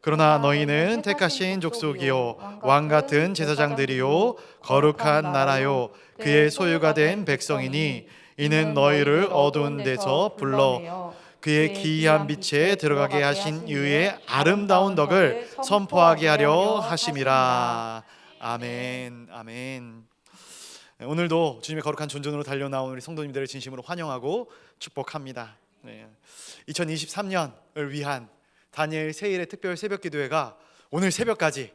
그러나 너희는 택하신 족속이요 왕 같은 제사장들이요 거룩한 나라요 그의 소유가 된 백성이니 이는 너희를 어두운 데서 불러 그의 기이한 빛에 들어가게 하신 이의 아름다운 덕을 선포하게 하려 하심이라. 아멘. 아멘. 오늘도 주님의 거룩한 존전으로 달려나온 우리 성도님들을 진심으로 환영하고 축복합니다. 2023년을 위한 다니엘 세일의 특별 새벽 기도회가 오늘 새벽까지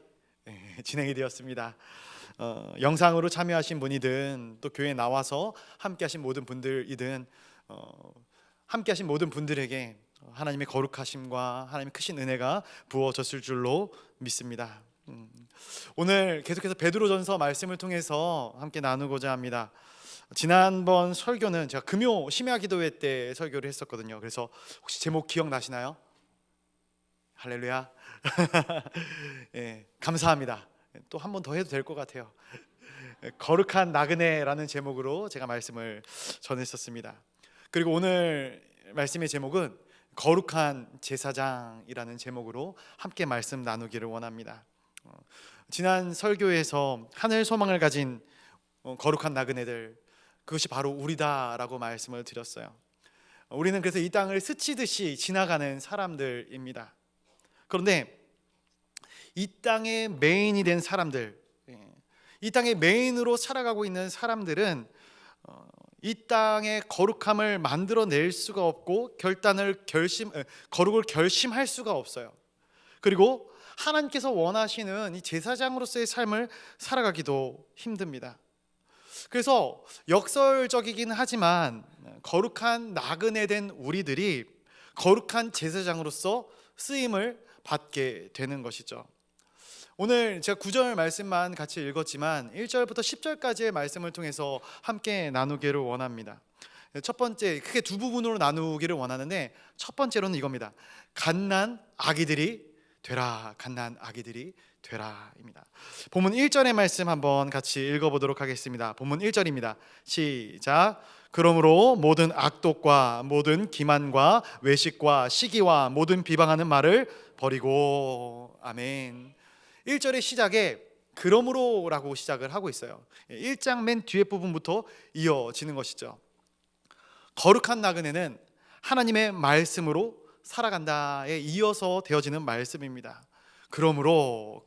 진행이 되었습니다. 영상으로 참여하신 분이든 또 교회에 나와서 함께하신 모든 분들이든 함께하신 모든 분들에게 하나님의 거룩하심과 하나님의 크신 은혜가 부어졌을 줄로 믿습니다. 오늘 계속해서 베드로전서 말씀을 통해서 함께 나누고자 합니다. 지난번 설교는 제가 금요 심야 기도회 때 설교를 했었거든요. 그래서 혹시 제목 기억나시나요? 할렐루야. 예, 감사합니다. 또 한 번 더 해도 될 것 같아요. 거룩한 나그네라는 제목으로 제가 말씀을 전했었습니다. 그리고 오늘 말씀의 제목은 거룩한 제사장이라는 제목으로 함께 말씀 나누기를 원합니다. 지난 설교에서 하늘 소망을 가진 거룩한 나그네들, 그것이 바로 우리다라고 말씀을 드렸어요. 우리는 그래서 이 땅을 스치듯이 지나가는 사람들입니다. 그런데 이 땅의 메인이 된 사람들, 이 땅의 메인으로 살아가고 있는 사람들은 이 땅의 거룩함을 만들어낼 수가 없고 거룩을 결심할 수가 없어요. 그리고 하나님께서 원하시는 이 제사장으로서의 삶을 살아가기도 힘듭니다. 그래서 역설적이긴 하지만 거룩한 나그네 된 우리들이 거룩한 제사장으로서 쓰임을 받게 되는 것이죠. 오늘 제가 9절 말씀만 같이 읽었지만 1절부터 10절까지의 말씀을 통해서 함께 나누기를 원합니다. 첫 번째, 크게 두 부분으로 나누기를 원하는데 첫 번째로는 이겁니다. 갓난 아기들이 되라, 갓난 아기들이 되라입니다. 본문 1절의 말씀 한번 같이 읽어보도록 하겠습니다. 본문 1절입니다. 시작. 그러므로 모든 악독과 모든 기만과 외식과 시기와 모든 비방하는 말을 버리고. 아멘. 1절의 시작에 그러므로라고 시작을 하고 있어요. 1장 맨 뒤에 부분부터 이어지는 것이죠. 거룩한 나그네는 하나님의 말씀으로 살아간다에 이어서 되어지는 말씀입니다. 그러므로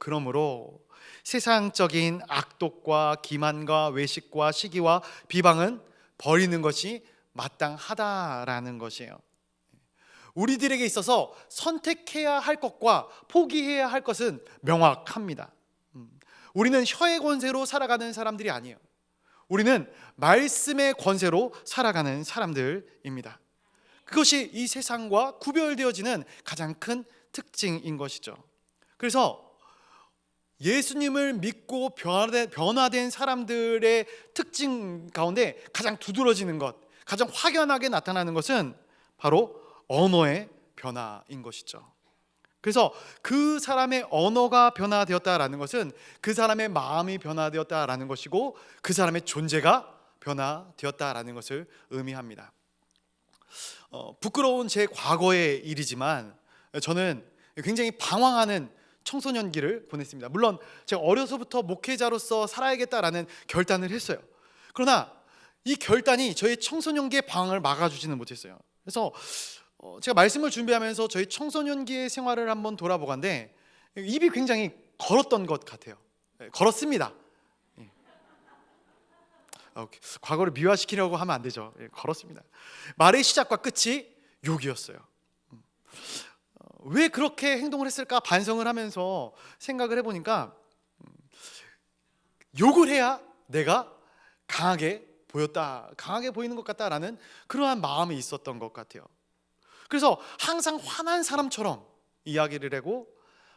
세상적인 악독과 기만과 외식과 시기와 비방은 버리는 것이 마땅하다라는 것이에요. 우리들에게 있어서 선택해야 할 것과 포기해야 할 것은 명확합니다. 우리는 혀의 권세로 살아가는 사람들이 아니에요. 우리는 말씀의 권세로 살아가는 사람들입니다. 그것이 이 세상과 구별되어지는 가장 큰 특징인 것이죠. 그래서 예수님을 믿고 변화된 사람들의 특징 가운데 가장 두드러지는 것, 가장 확연하게 나타나는 것은 바로 언어의 변화인 것이죠. 그래서 그 사람의 언어가 변화되었다라는 것은 그 사람의 마음이 변화되었다라는 것이고 그 사람의 존재가 변화되었다라는 것을 의미합니다. 부끄러운 제 과거의 일이지만 저는 굉장히 방황하는 청소년기를 보냈습니다. 물론 제가 어려서부터 목회자로서 살아야겠다라는 결단을 했어요. 그러나 이 결단이 저의 청소년기의 방황을 막아주지는 못했어요. 그래서 제가 말씀을 준비하면서 저희 청소년기의 생활을 한번 돌아보건데 입이 굉장히 걸었던 것 같아요. 걸었습니다. 과거를 미화시키려고 하면 안 되죠. 걸었습니다. 말의 시작과 끝이 욕이었어요. 왜 그렇게 행동을 했을까 반성을 하면서 생각을 해보니까 욕을 해야 내가 강하게 보이는 것 같다라는 그러한 마음이 있었던 것 같아요. 그래서 항상 화난 사람처럼 이야기를 하고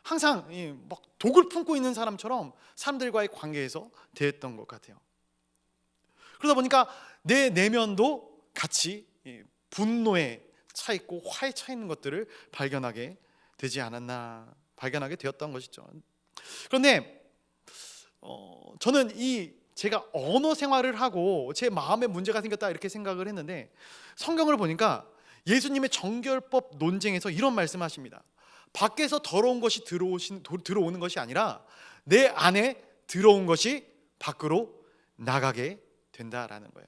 항상 막 독을 품고 있는 사람처럼 사람들과의 관계에서 대했던 것 같아요. 그러다 보니까 내 내면도 같이 분노에 차 있고 화에 차 있는 것들을 발견하게 되었던 것이죠. 그런데 저는 제가 언어 생활을 하고 제 마음에 문제가 생겼다 이렇게 생각을 했는데 성경을 보니까 예수님의 정결법 논쟁에서 이런 말씀하십니다. 밖에서 더러운 것이 들어오는 것이 아니라 내 안에 들어온 것이 밖으로 나가게 된다라는 거예요.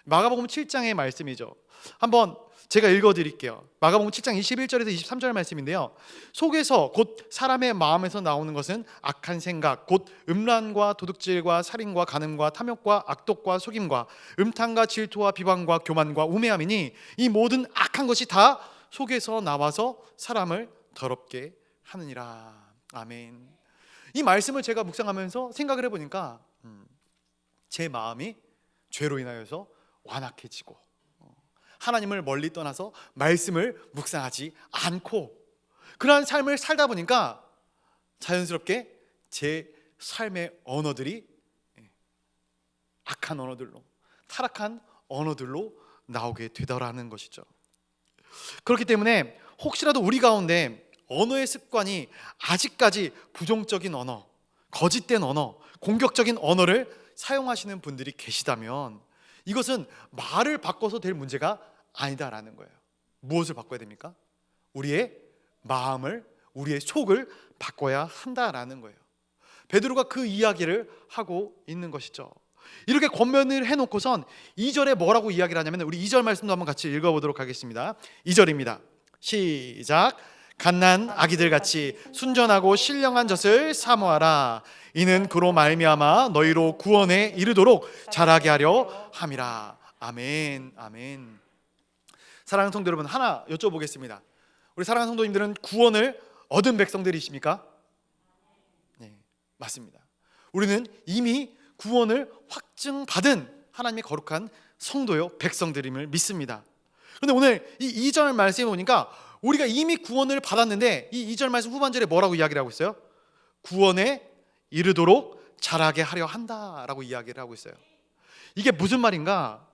마가복음 7장의 말씀이죠. 한번 제가 읽어드릴게요. 마가복음 7장 21절에서 23절 말씀인데요. 속에서 곧 사람의 마음에서 나오는 것은 악한 생각, 곧 음란과 도둑질과 살인과 간음과 탐욕과 악독과 속임과 음탕과 질투와 비방과 교만과 우매함이니 이 모든 악한 것이 다 속에서 나와서 사람을 더럽게 하느니라. 아멘. 이 말씀을 제가 묵상하면서 생각을 해보니까 제 마음이 죄로 인하여서 완악해지고 하나님을 멀리 떠나서 말씀을 묵상하지 않고 그러한 삶을 살다 보니까 자연스럽게 제 삶의 언어들이 악한 언어들로, 타락한 언어들로 나오게 되더라는 것이죠. 그렇기 때문에 혹시라도 우리 가운데 언어의 습관이 아직까지 부정적인 언어, 거짓된 언어, 공격적인 언어를 사용하시는 분들이 계시다면 이것은 말을 바꿔서 될 문제가 아니다라는 거예요. 무엇을 바꿔야 됩니까? 우리의 마음을, 우리의 속을 바꿔야 한다라는 거예요. 베드로가 그 이야기를 하고 있는 것이죠. 이렇게 권면을 해놓고선 2절에 뭐라고 이야기를 하냐면, 우리 2절 말씀도 한번 같이 읽어보도록 하겠습니다. 2절입니다. 시작. 갓난 아기들같이 순전하고 신령한 젖을 사모하라. 이는 그로 말미암아 너희로 구원에 이르도록 자라게 하려 함이라. 아멘. 아멘. 사랑하는 성도 여러분, 하나 여쭤보겠습니다. 우리 사랑하는 성도님들은 구원을 얻은 백성들이십니까? 네, 맞습니다. 우리는 이미 구원을 확증받은 하나님의 거룩한 성도요, 백성들임을 믿습니다. 그런데 오늘 이 2절 말씀에 보니까 우리가 이미 구원을 받았는데 이 2절 말씀 후반절에 뭐라고 이야기를 하고 있어요? 구원에 이르도록 자라게 하려 한다라고 이야기를 하고 있어요. 이게 무슨 말인가?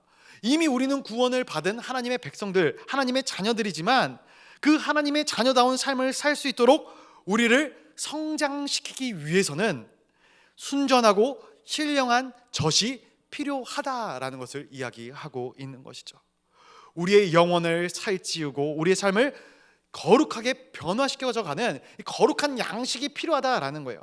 이미 우리는 구원을 받은 하나님의 백성들, 하나님의 자녀들이지만 그 하나님의 자녀다운 삶을 살 수 있도록 우리를 성장시키기 위해서는 순전하고 신령한 젖이 필요하다라는 것을 이야기하고 있는 것이죠. 우리의 영혼을 살찌우고 우리의 삶을 거룩하게 변화시켜가는 거룩한 양식이 필요하다라는 거예요.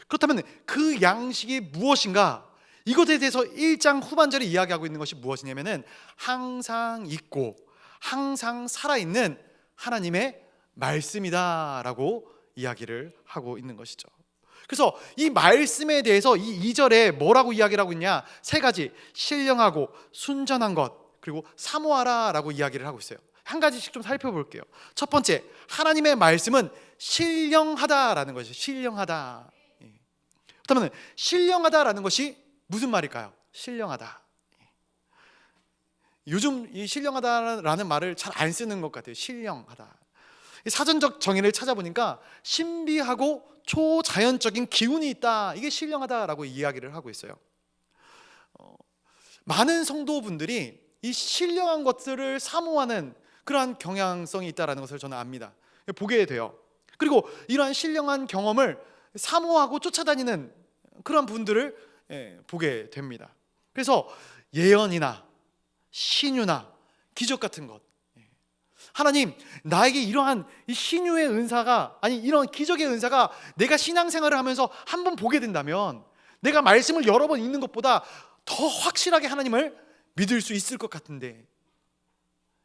그렇다면 그 양식이 무엇인가? 이것에 대해서 1장 후반절에 이야기하고 있는 것이 무엇이냐면은 항상 있고 항상 살아있는 하나님의 말씀이다라고 이야기를 하고 있는 것이죠. 그래서 이 말씀에 대해서 이 2절에 뭐라고 이야기를 하고 있냐? 3가지, 신령하고 순전한 것, 그리고 사모하라라고 이야기를 하고 있어요. 한 가지씩 좀 살펴볼게요. 첫 번째, 하나님의 말씀은 신령하다라는 것이죠. 신령하다. 그렇다면 신령하다라는 것이 무슨 말일까요? 신령하다. 요즘 이 신령하다라는 말을 잘 안 쓰는 것 같아요. 신령하다. 사전적 정의를 찾아보니까 신비하고 초자연적인 기운이 있다. 이게 신령하다라고 이야기를 하고 있어요. 많은 성도분들이 이 신령한 것들을 사모하는 그러한 경향성이 있다는 것을 저는 압니다. 보게 돼요. 그리고 이러한 신령한 경험을 사모하고 쫓아다니는 그런 분들을 보게 됩니다. 그래서 예언이나 신유나 기적 같은 것, 하나님 나에게 이러한 이 신유의 은사가, 아니 이런 기적의 은사가 내가 신앙생활을 하면서 한번 보게 된다면 내가 말씀을 여러 번 읽는 것보다 더 확실하게 하나님을 믿을 수 있을 것 같은데,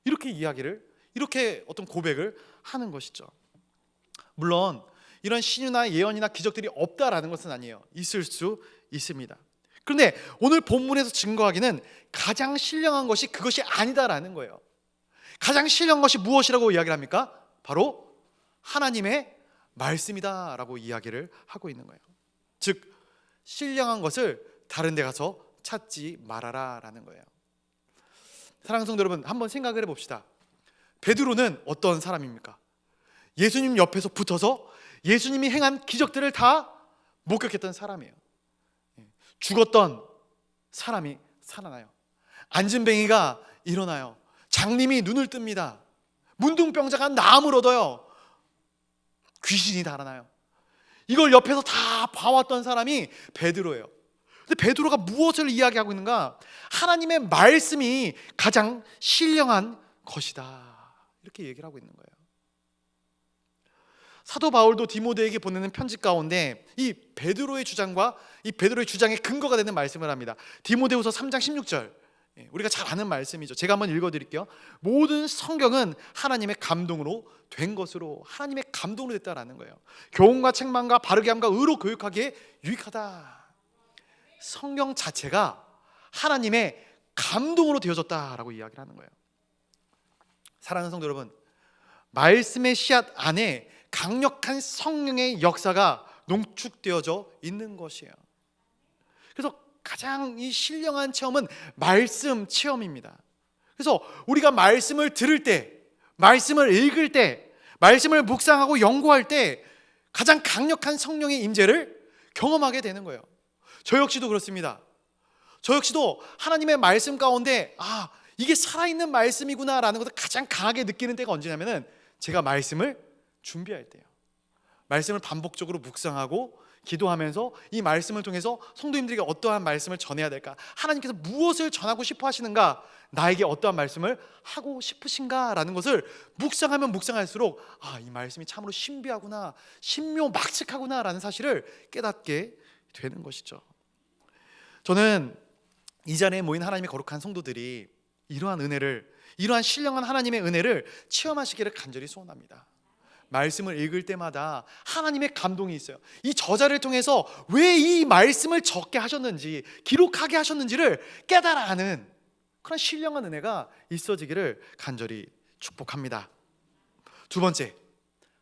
이렇게 이야기를, 이렇게 어떤 고백을 하는 것이죠. 물론 이런 신유나 예언이나 기적들이 없다라는 것은 아니에요. 있을 수 있습니다. 그런데 오늘 본문에서 증거하기는 가장 신령한 것이 그것이 아니다라는 거예요. 가장 신령한 것이 무엇이라고 이야기를 합니까? 바로 하나님의 말씀이다라고 이야기를 하고 있는 거예요. 즉 신령한 것을 다른 데 가서 찾지 말아라라는 거예요. 사랑하는 성도 여러분, 한번 생각을 해봅시다. 베드로는 어떤 사람입니까? 예수님 옆에서 붙어서 예수님이 행한 기적들을 다 목격했던 사람이에요. 죽었던 사람이 살아나요. 안진뱅이가 일어나요. 장님이 눈을 뜹니다. 문둥병자가 나음을 얻어요. 귀신이 달아나요. 이걸 옆에서 다 봐왔던 사람이 베드로예요. 근데 베드로가 무엇을 이야기하고 있는가? 하나님의 말씀이 가장 신령한 것이다, 이렇게 얘기를 하고 있는 거예요. 사도 바울도 디모데에게 보내는 편지 가운데 이 베드로의 주장과 이 베드로의 주장의 근거가 되는 말씀을 합니다. 디모데후서 3장 16절, 우리가 잘 아는 말씀이죠. 제가 한번 읽어드릴게요. 모든 성경은 하나님의 감동으로 된 것으로, 하나님의 감동으로 됐다라는 거예요. 교훈과 책망과 바르게 함과 의로 교육하기에 유익하다. 성경 자체가 하나님의 감동으로 되어졌다라고 이야기를 하는 거예요. 사랑하는 성도 여러분, 말씀의 씨앗 안에 강력한 성령의 역사가 농축되어져 있는 것이에요. 그래서 가장 이 신령한 체험은 말씀 체험입니다. 그래서 우리가 말씀을 들을 때, 말씀을 읽을 때, 말씀을 묵상하고 연구할 때 가장 강력한 성령의 임재를 경험하게 되는 거예요. 저 역시도 그렇습니다. 저 역시도 하나님의 말씀 가운데 이게 살아있는 말씀이구나 라는 것을 가장 강하게 느끼는 때가 언제냐면은 제가 말씀을 준비할 때예요. 말씀을 반복적으로 묵상하고 기도하면서 이 말씀을 통해서 성도님들에게 어떠한 말씀을 전해야 될까, 하나님께서 무엇을 전하고 싶어 하시는가, 나에게 어떠한 말씀을 하고 싶으신가 라는 것을 묵상하면 묵상할수록 이 말씀이 참으로 신비하구나, 신묘막측하구나 라는 사실을 깨닫게 되는 것이죠. 저는 이 자리에 모인 하나님의 거룩한 성도들이 이러한 은혜를, 이러한 신령한 하나님의 은혜를 체험하시기를 간절히 소원합니다. 말씀을 읽을 때마다 하나님의 감동이 있어요. 이 저자를 통해서 왜 이 말씀을 적게 하셨는지, 기록하게 하셨는지를 깨달아 아는 그런 신령한 은혜가 있어지기를 간절히 축복합니다. 두 번째,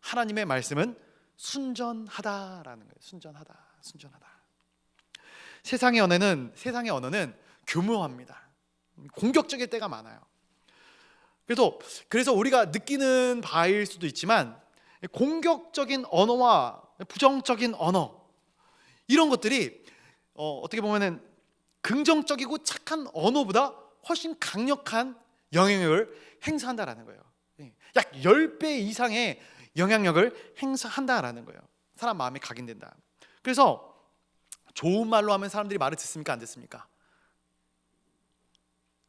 하나님의 말씀은 순전하다라는 거예요. 순전하다. 세상의 언어는 교묘합니다. 공격적일 때가 많아요. 그래서 우리가 느끼는 바일 수도 있지만 공격적인 언어와 부정적인 언어, 이런 것들이 어떻게 보면은 긍정적이고 착한 언어보다 훨씬 강력한 영향력을 행사한다라는 거예요. 약 10배 이상의 영향력을 행사한다라는 거예요. 사람 마음에 각인된다. 그래서 좋은 말로 하면 사람들이 말을 듣습니까, 안 듣습니까?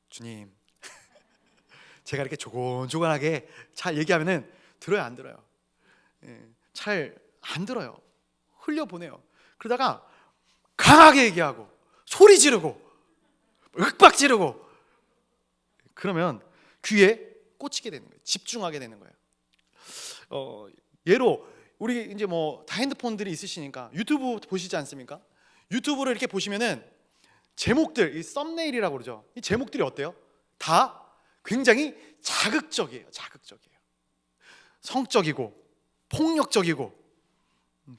주님, 제가 이렇게 조곤조곤하게 잘 얘기하면은 들어요, 안 들어요? 잘 안 들어요. 흘려보내요. 그러다가 강하게 얘기하고 소리 지르고 윽박 지르고 그러면 귀에 꽂히게 되는 거예요. 집중하게 되는 거예요. 예로 우리 이제 뭐 다 핸드폰들이 있으시니까 유튜브 보시지 않습니까? 유튜브를 이렇게 보시면은 제목들, 이 썸네일이라고 그러죠. 이 제목들이 어때요? 다 굉장히 자극적이에요. 성적이고 폭력적이고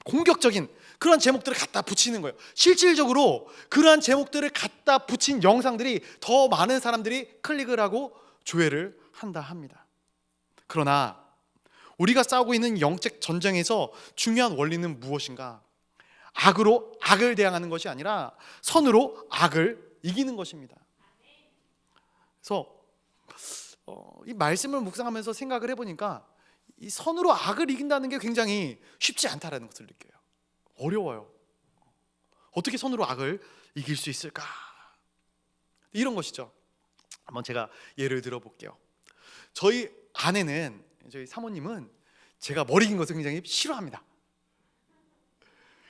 공격적인 그런 제목들을 갖다 붙이는 거예요. 실질적으로 그러한 제목들을 갖다 붙인 영상들이 더 많은 사람들이 클릭을 하고 조회를 한다 합니다. 그러나 우리가 싸우고 있는 영적 전쟁에서 중요한 원리는 무엇인가? 악으로 악을 대항하는 것이 아니라 선으로 악을 이기는 것입니다. 그래서 이 말씀을 묵상하면서 생각을 해보니까 이 선으로 악을 이긴다는 게 굉장히 쉽지 않다라는 것을 느껴요. 어려워요. 어떻게 선으로 악을 이길 수 있을까? 이런 것이죠. 한번 제가 예를 들어 볼게요. 저희 아내는, 저희 사모님은 제가 머리 긴 것을 굉장히 싫어합니다.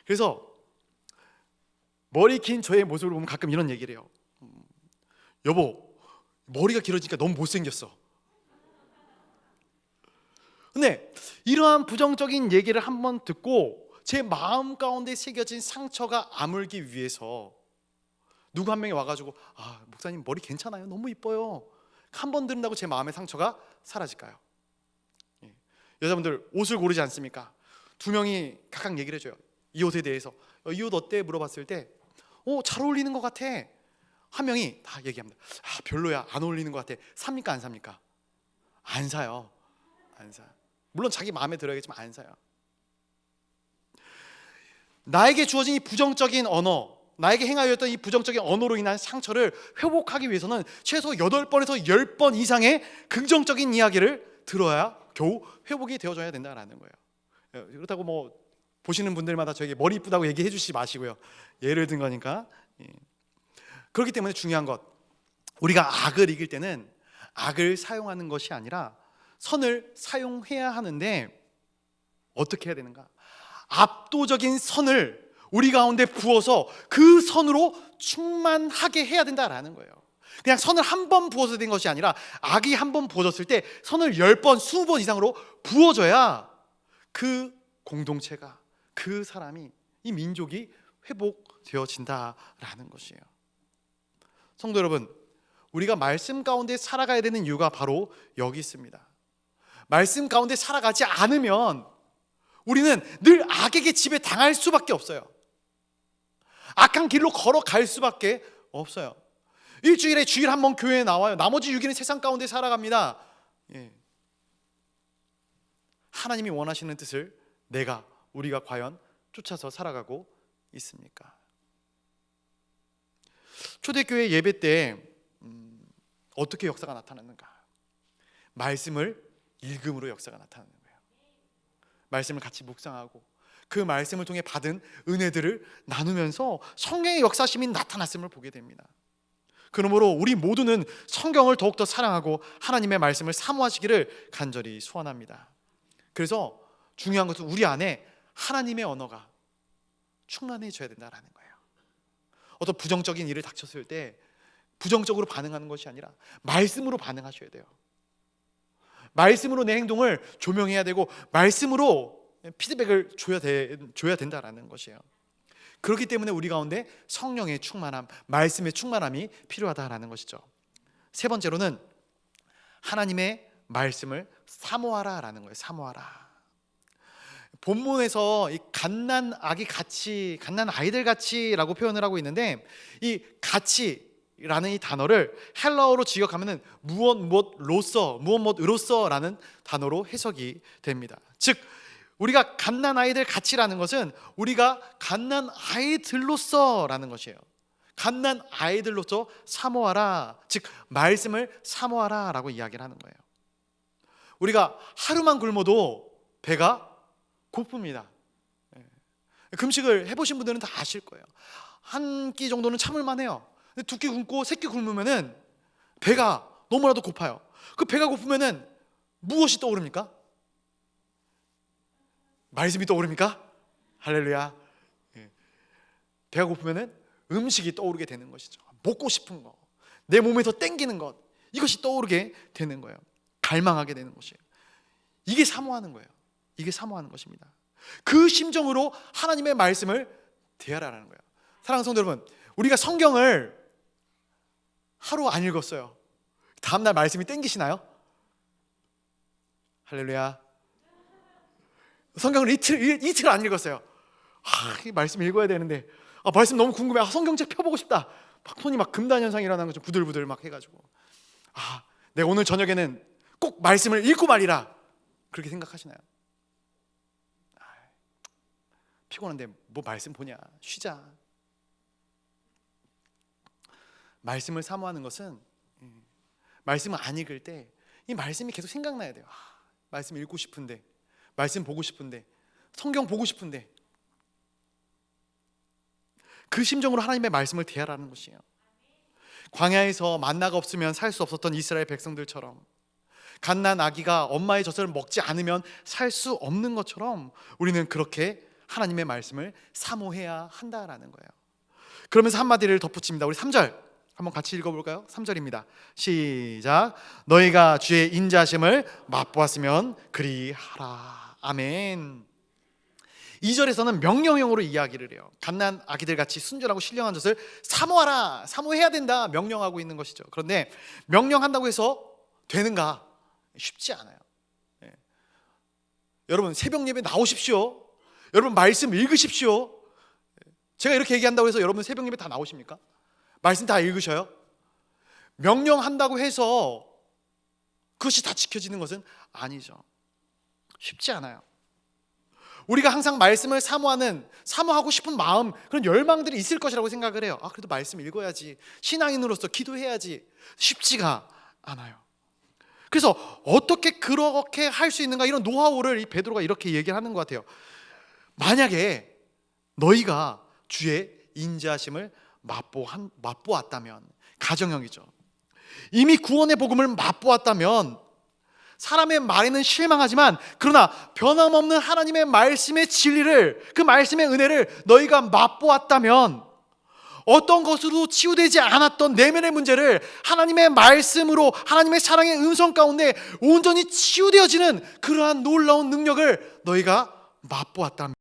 그래서 머리 긴 저의 모습을 보면 가끔 이런 얘기를 해요. 여보, 머리가 길어지니까 너무 못생겼어. 근데 이러한 부정적인 얘기를 한번 듣고 제 마음 가운데 새겨진 상처가 아물기 위해서 누구 한 명이 와가지고 목사님 머리 괜찮아요? 너무 이뻐요. 한 번 들은다고 제 마음의 상처가 사라질까요? 여자분들 옷을 고르지 않습니까? 두 명이 각각 얘기를 해줘요. 이 옷에 대해서. 이 옷 어때? 물어봤을 때 잘 어울리는 것 같아. 한 명이 다 얘기합니다. 별로야, 안 어울리는 것 같아. 삽니까, 안 삽니까? 안 사요. 안 사. 물론 자기 마음에 들어야겠지만 안 사요. 나에게 주어진 이 부정적인 언어, 나에게 행하였던 이 부정적인 언어로 인한 상처를 회복하기 위해서는 최소 8번에서 10번 이상의 긍정적인 이야기를 들어야 겨우 회복이 되어줘야 된다는 거예요. 그렇다고 뭐 보시는 분들마다 저에게 머리 이쁘다고 얘기해 주시지 마시고요. 예를 든 거니까. 그렇기 때문에 중요한 것, 우리가 악을 이길 때는 악을 사용하는 것이 아니라 선을 사용해야 하는데, 어떻게 해야 되는가? 압도적인 선을 우리 가운데 부어서 그 선으로 충만하게 해야 된다라는 거예요. 그냥 선을 한 번 부어서 된 것이 아니라 악이 한 번 부어졌을 때 선을 10번, 20번 이상으로 부어져야 그 공동체가, 그 사람이, 이 민족이 회복되어진다라는 것이에요. 성도 여러분, 우리가 말씀 가운데 살아가야 되는 이유가 바로 여기 있습니다. 말씀 가운데 살아가지 않으면 우리는 늘 악에게 지배당할 수밖에 없어요. 악한 길로 걸어갈 수밖에 없어요. 일주일에 주일 한 번 교회에 나와요. 나머지 6일은 세상 가운데 살아갑니다. 하나님이 원하시는 뜻을 우리가 과연 쫓아서 살아가고 있습니까? 초대교회 예배 때 어떻게 역사가 나타났는가? 말씀을 읽음으로 역사가 나타나는 거예요. 말씀을 같이 묵상하고 그 말씀을 통해 받은 은혜들을 나누면서 성령의 역사심이 나타났음을 보게 됩니다. 그러므로 우리 모두는 성경을 더욱더 사랑하고 하나님의 말씀을 사모하시기를 간절히 소원합니다. 그래서 중요한 것은 우리 안에 하나님의 언어가 충만해져야 된다는 거예요. 어떤 부정적인 일을 닥쳤을 때 부정적으로 반응하는 것이 아니라 말씀으로 반응하셔야 돼요. 말씀으로 내 행동을 조명해야 되고 말씀으로 피드백을 줘야 된다라는 것이에요. 그렇기 때문에 우리 가운데 성령의 충만함, 말씀의 충만함이 필요하다라는 것이죠. 세 번째로는 하나님의 말씀을 사모하라라는 거예요. 사모하라. 본문에서 이 갓난 아이들 같이라고 표현을 하고 있는데, 이 같이라는 이 단어를 헬라어로 직역하면은 무엇으로서라는 단어로 해석이 됩니다. 즉 우리가 갓난 아이들 같이라는 것은 우리가 갓난 아이들로서라는 것이에요. 갓난 아이들로서 사모하라, 즉 말씀을 사모하라라고 이야기를 하는 거예요. 우리가 하루만 굶어도 배가 고픕니다. 금식을 해보신 분들은 다 아실 거예요. 한 끼 정도는 참을만 해요. 근데 두 끼 굶고 세 끼 굶으면은 배가 너무나도 고파요. 그 배가 고프면은 무엇이 떠오릅니까? 말씀이 떠오릅니까? 할렐루야. 배가 고프면은 음식이 떠오르게 되는 것이죠. 먹고 싶은 거, 내 몸에서 땡기는 것, 이것이 떠오르게 되는 거예요. 갈망하게 되는 것이에요. 이게 사모하는 거예요. 이게 사모하는 것입니다. 그 심정으로 하나님의 말씀을 대하라는 거예요. 사랑하는 성도 여러분, 우리가 성경을 하루 안 읽었어요. 다음날 말씀이 땡기시나요? 할렐루야. 성경을 이틀 안 읽었어요. 이 말씀 읽어야 되는데, 말씀 너무 궁금해. 성경책 펴보고 싶다. 막 손이 막 금단현상이 일어나는 거죠. 부들부들 막 해가지고, 내가 오늘 저녁에는 꼭 말씀을 읽고 말이라, 그렇게 생각하시나요? 피곤한데 뭐 말씀 보냐, 쉬자. 말씀을 사모하는 것은 말씀을 안 읽을 때 이 말씀이 계속 생각나야 돼요. 말씀 읽고 싶은데, 말씀 보고 싶은데, 성경 보고 싶은데, 그 심정으로 하나님의 말씀을 대하라는 것이에요. 광야에서 만나가 없으면 살 수 없었던 이스라엘 백성들처럼, 갓난 아기가 엄마의 젖을 먹지 않으면 살 수 없는 것처럼 우리는 그렇게 하나님의 말씀을 사모해야 한다라는 거예요. 그러면서 한마디를 덧붙입니다. 우리 3절 한번 같이 읽어볼까요? 3절입니다. 시작. 너희가 주의 인자하심을 맛보았으면 그리하라. 아멘. 2절에서는 명령형으로 이야기를 해요. 갓난 아기들 같이 순전하고 신령한 젖을 사모하라, 사모해야 된다, 명령하고 있는 것이죠. 그런데 명령한다고 해서 되는가? 쉽지 않아요. 여러분 새벽 예배 나오십시오. 여러분 말씀 읽으십시오. 제가 이렇게 얘기한다고 해서 여러분 새벽 예배 다 나오십니까? 말씀 다 읽으셔요? 명령한다고 해서 그것이 다 지켜지는 것은 아니죠. 쉽지 않아요. 우리가 항상 말씀을 사모하고 싶은 마음, 그런 열망들이 있을 것이라고 생각을 해요. 그래도 말씀 읽어야지, 신앙인으로서 기도해야지. 쉽지가 않아요. 그래서 어떻게 그렇게 할 수 있는가, 이런 노하우를 이 베드로가 이렇게 얘기를 하는 것 같아요. 만약에 너희가 주의 인자하심을 맛보았다면, 가정형이죠. 이미 구원의 복음을 맛보았다면 사람의 말에는 실망하지만 그러나 변함없는 하나님의 말씀의 진리를, 그 말씀의 은혜를 너희가 맛보았다면 어떤 것으로 치유되지 않았던 내면의 문제를 하나님의 말씀으로, 하나님의 사랑의 음성 가운데 온전히 치유되어지는 그러한 놀라운 능력을 너희가 맛보았다면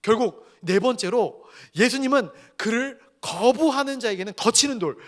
결국 네 번째로 예수님은 그를 거부하는 자에게는 거치는 돌,